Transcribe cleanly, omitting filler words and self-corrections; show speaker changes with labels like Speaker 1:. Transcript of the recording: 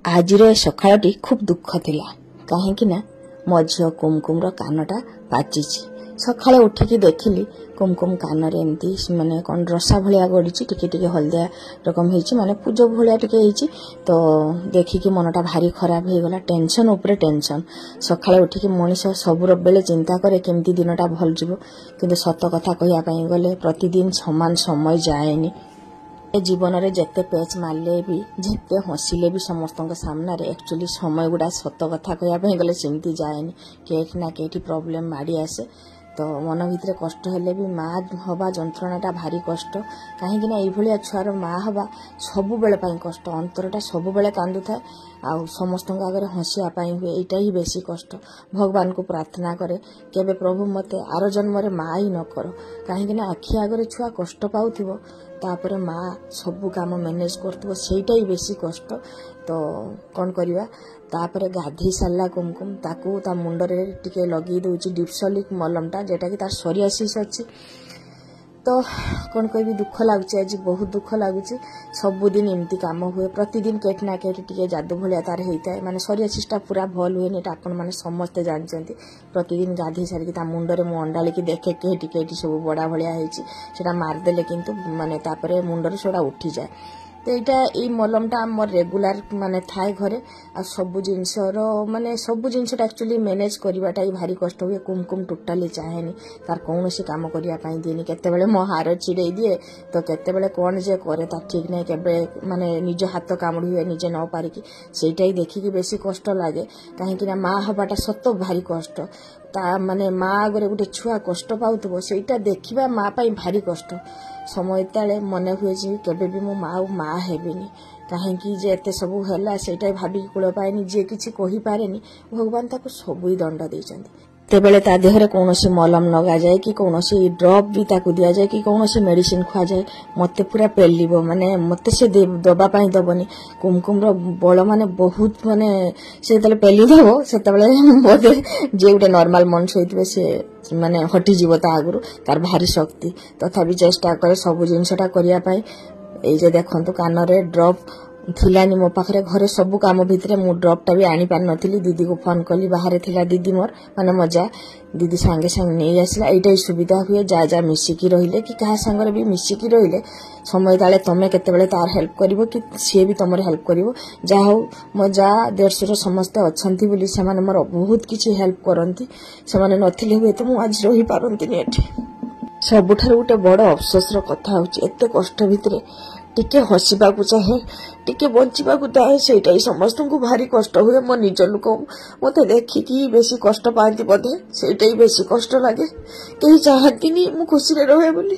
Speaker 1: ଆଜିର ଏ ସକାଳଟି ଖୁବ୍ ଦୁଃଖ ଥିଲା। କାହିଁକି ନା ମୋ ଝିଅ କୁମକୁମର କାନଟା ପାଚିଛି। ସକାଳେ ଉଠିକି ଦେଖିଲି କୁମକୁମ କାନରେ ଏମିତି ମାନେ କ'ଣ ରସା ଭଳିଆ ଗଡ଼ିଛି, ଟିକେ ଟିକେ ହଳଦିଆ ରକମ ହେଇଛି, ମାନେ ପୂଜ ଭଳିଆ ଟିକେ ହେଇଛି। ତ ଦେଖିକି ମନଟା ଭାରି ଖରାପ ହେଇଗଲା। ଟେନସନ୍ ଉପରେ ଟେନସନ୍। ସକାଳେ ଉଠିକି ମଣିଷ ସବୁବେଳେ ଚିନ୍ତା କରେ କେମିତି ଦିନଟା ଭଲ ଯିବ, କିନ୍ତୁ ସତ କଥା କହିବା ପାଇଁ ଗଲେ ପ୍ରତିଦିନ ସମାନ ସମୟ ଯାଏନି। ଜୀବନରେ ଯେତେ ପେଚ୍ ମାରିଲେ ବି, ଯେତେ ହସିଲେ ବି ସମସ୍ତଙ୍କ ସାମ୍ନାରେ ଆକ୍ଚୁଆଲି ସମୟ ଗୁଡ଼ା ସତ କଥା କହିବା ପାଇଁ ଗଲେ ସେମିତି ଯାଏନି। କେଉଁଠି ନା କେଉଁଠି ପ୍ରୋବ୍ଲେମ୍ ମାଡ଼ି ଆସେ। ତ ମନ ଭିତରେ କଷ୍ଟ ହେଲେ ବି ମା ହେବା ଯନ୍ତ୍ରଣାଟା ଭାରି କଷ୍ଟ। କାହିଁକିନା ଏଇଭଳିଆ ଛୁଆର ମା ହେବା ସବୁବେଳେ ପାଇଁ କଷ୍ଟ। ଅନ୍ତରଟା ସବୁବେଳେ କାନ୍ଦୁଥାଏ, ଆଉ ସମସ୍ତଙ୍କ ଆଗରେ ହସିବା ପାଇଁ ହୁଏ। ଏଇଟା ହିଁ ବେଶୀ କଷ୍ଟ। ଭଗବାନଙ୍କୁ ପ୍ରାର୍ଥନା କରେ କେବେ ପ୍ରଭୁ ମୋତେ ଆର ଜନ୍ମରେ ମା ହିଁ ନ କର। କାହିଁକିନା ଆଖି ଆଗରେ ଛୁଆ କଷ୍ଟ ପାଉଥିବ, ତାପରେ ମା ସବୁ କାମ ମ୍ୟାନେଜ୍ କରୁଥିବ, ସେଇଟା ହିଁ ବେଶୀ କଷ୍ଟ। ତ କ'ଣ କରିବା, ତାପରେ ଗାଧେଇ ସାରିଲା କୁମକୁମ, ତାକୁ ତା ମୁଣ୍ଡରେ ଟିକେ ଲଗେଇ ଦେଉଛି ଡିପ୍ସଲିକ୍ ମଲମଟା, ଯେଉଁଟାକି ତାର ସୋରିଆସିସ୍ ଅଛି। ତ କ'ଣ କହିବି, ଦୁଃଖ ଲାଗୁଛି ଆଜି, ବହୁତ ଦୁଃଖ ଲାଗୁଛି। ସବୁଦିନ ଏମିତି କାମ ହୁଏ, ପ୍ରତିଦିନ କେଉଁଠି ନା କେଉଁଠି ଟିକେ ଯାଦୁ ଭଳିଆ ତାର ହେଇଥାଏ। ମାନେ ସୋରିଆସିସ୍ଟା ପୁରା ଭଲ ହୁଏନି, ଏଇଟା ଆପଣମାନେ ସମସ୍ତେ ଜାଣିଛନ୍ତି। ପ୍ରତିଦିନ ଗାଧେଇ ସାରିକି ତା ମୁଣ୍ଡରେ ମୁଁ ଅଣ୍ଡାଳିକି ଦେଖେ କେଉଁଠି କେଉଁଠି ସବୁ ବଡ଼ା ଭଳିଆ ହେଇଛି। ସେଇଟା ମାରିଦେଲେ କିନ୍ତୁ ମାନେ ତାପରେ ମୁଣ୍ଡରେ ସେଟା ଉଠିଯାଏ। ତ ଏଇଟା ଏଇ ମଲମଟା ଆମର ରେଗୁଲାର ମାନେ ଥାଏ ଘରେ। ଆଉ ସବୁ ଜିନିଷଟା ଆକ୍ଚୁଆଲି ମ୍ୟାନେଜ୍ କରିବାଟା ହିଁ ଭାରି କଷ୍ଟ ହୁଏ। କୁମକୁମ ଟୋଟାଲି ଚାହେଁନି, ତାର କୌଣସି କାମ କରିବା ପାଇଁ ଦିଏନି। କେତେବେଳେ ମୋ ହାର ଛିଡ଼େଇ ଦିଏ, ତ କେତେବେଳେ କ'ଣ ଯେ କରେ ତାର ଠିକ୍ ନାହିଁ। କେବେ ମାନେ ନିଜ ହାତ କାମୁଡ଼ି ହୁଏ ନିଜେ ନ ପାରିକି। ସେଇଟା ହିଁ ଦେଖିକି ବେଶୀ କଷ୍ଟ ଲାଗେ। କାହିଁକିନା ମା ହେବାଟା ସତ ଭାରି କଷ୍ଟ। ତା ମାନେ ମା ଆଗରେ ଗୋଟେ ଛୁଆ କଷ୍ଟ ପାଉଥିବ, ସେଇଟା ଦେଖିବା ମା ପାଇଁ ଭାରି କଷ୍ଟ। ସମୟ ତଳେ ମନେ ହୁଏ ଯେ କେବେ ବି ମୁଁ ଆଉ ମା ହେବିନି। କାହିଁକି ଯେ ଏତେ ସବୁ ହେଲା ସେଇଟା ଭାବିକି କୂଳ ପାଏନି। ଯିଏ କିଛି କହିପାରେନି, ଭଗବାନ ତାକୁ ସବୁ ହିଁ ଦଣ୍ଡ ଦେଇଛନ୍ତି। ଯେତେବେଳେ ତା ଦେହରେ କୌଣସି ମଲମ ଲଗାଯାଏ କି କୌଣସି ଡ୍ରପ୍ ବି ତାକୁ ଦିଆଯାଏ କି କୌଣସି ମେଡିସିନ ଖୁଆଯାଏ, ମୋତେ ପୁରା ପେଲିବ। ମାନେ ମୋତେ ସେ ଦେବା ପାଇଁ ଦବନି। କୁମକୁମର ବଳ ମାନେ ବହୁତ, ମାନେ ସେ ଯେତେବେଳେ ପେଲି ଦେବ ସେତେବେଳେ ବୋଧେ ଯିଏ ଗୋଟେ ନର୍ମାଲ ମଣିଷ ହେଇଥିବେ ସେ ମାନେ ହଟିଯିବ ତା ଆଗରୁ। ତାର ଭାରି ଶକ୍ତି, ତଥାପି ଚେଷ୍ଟା କରେ ସବୁ ଜିନିଷଟା କରିବା ପାଇଁ। ଏଇ ଯେ ଦେଖନ୍ତୁ କାନରେ ଡ୍ରପ୍ ଥିଲାନି ମୋ ପାଖରେ, ଘରେ ସବୁ କାମ ଭିତରେ ମୁଁ ଡ୍ରପ୍ଟା ବି ଆଣିପାରିନଥିଲି। ଦିଦିକୁ ଫୋନ୍ କଲି, ବାହାରେ ଥିଲା ଦିଦି ମୋର, ମାନେ ମୋ ଯା। ଦିଦି ସାଙ୍ଗେ ସାଙ୍ଗେ ନେଇ ଆସିଲା। ଏଇଟା ହିଁ ସୁବିଧା ହୁଏ, ଯା ମିଶିକି ରହିଲେ କି କାହା ସାଙ୍ଗରେ ବି ମିଶିକି ରହିଲେ ସମୟ ତାଳେ ତମେ କେତେବେଳେ ତାର ହେଲ୍ପ କରିବ କି ସିଏ ବି ତମର ହେଲ୍ପ କରିବ। ଯାହା ହଉ ମୋ ଯା ଦେଢ଼ଶୁର ସମସ୍ତେ ଅଛନ୍ତି ବୋଲି ସେମାନେ ମୋର ବହୁତ କିଛି ହେଲ୍ପ କରନ୍ତି। ସେମାନେ ନଥିଲେ ହୁଏତ ମୁଁ ଆଜି ରହିପାରନ୍ତିନି ଏଠି। ସବୁଠାରୁ ଗୋଟେ ବଡ଼ ଅଫସୋସର କଥା ହେଉଛି, ଏତେ କଷ୍ଟ ଭିତରେ ଟିକେ ହସିବାକୁ ଚାହେଁ, ଟିକେ ବଞ୍ଚିବାକୁ ଚାହେଁ। ସେଇଟା ହିଁ ସମସ୍ତଙ୍କୁ ଭାରି କଷ୍ଟ ହୁଏ। ମୋ ନିଜ ଲୋକ ମୋତେ ଦେଖିକି ବେଶୀ କଷ୍ଟ ପାଆନ୍ତି ବୋଧେ, ସେଇଟା ହିଁ ବେଶୀ କଷ୍ଟ ଲାଗେ। କେହି ଚାହାନ୍ତିନି ମୁଁ ଖୁସିରେ ରହେ ବୋଲି।